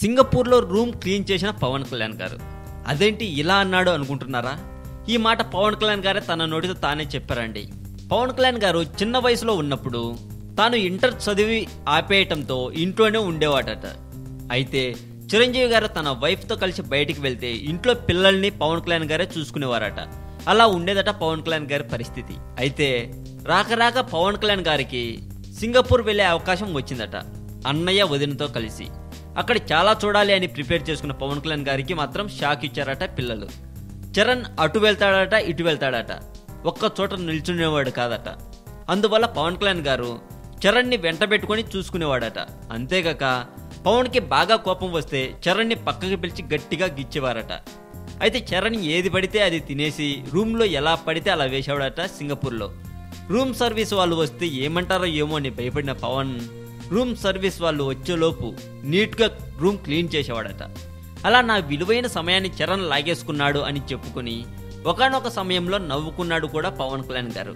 సింగపూర్లో room clean చేసిన పవన్ కళ్యాణ్ గారు. అదేంటి ఇలా అన్నాడు అనుకుంటున్నారా? ఈ మాట పవన్ కళ్యాణ్ గారే తన నోటితో తానే చెప్పారండి. పవన్ కళ్యాణ్ గారు చిన్న వయసులో ఉన్నప్పుడు తాను ఇంటర్ చదివి ఆపేయటంతో ఇంట్లోనే ఉండేవాడట. అయితే చిరంజీవి గారు తన వైఫ్తో కలిసి బయటికి వెళ్తే ఇంట్లో పిల్లల్ని పవన్ కళ్యాణ్ గారే చూసుకునేవారట. అలా ఉండేదట పవన్ కళ్యాణ్ గారి పరిస్థితి. అయితే రాక పవన్ కళ్యాణ్ గారికి సింగపూర్ వెళ్లే అవకాశం వచ్చిందట అన్నయ్య వదినతో కలిసి. అక్కడ చాలా చూడాలి అని ప్రిపేర్ చేసుకున్న పవన్ కళ్యాణ్ గారికి మాత్రం షాక్ ఇచ్చారట పిల్లలు. చరణ్ అటు వెళ్తాడట ఇటు వెళ్తాడట, ఒక్క చోట నిల్చునేవాడు కాదట. అందువల్ల పవన్ కళ్యాణ్ గారు చరణ్ని వెంట పెట్టుకుని చూసుకునేవాడట. అంతేగాక పవన్కి బాగా కోపం వస్తే చరణ్ని పక్కకి పిలిచి గట్టిగా గిచ్చేవారట. అయితే చరణ్ ఏది పడితే అది తినేసి రూమ్లో ఎలా పడితే అలా వేసేవాడట సింగపూర్లో. రూమ్ సర్వీస్ వాళ్ళు వస్తే ఏమంటారో ఏమో అని భయపడిన పవన్ రూమ్ సర్వీస్ వాళ్ళు వచ్చేలోపు నీట్గా రూమ్ క్లీన్ చేసేవాడట. అలా నా విలువైన సమయాన్ని చరణ్ లాగేసుకున్నాడు అని చెప్పుకొని ఒకానొక సమయంలో నవ్వుకున్నాడు కూడా పవన్ కళ్యాణ్ గారు.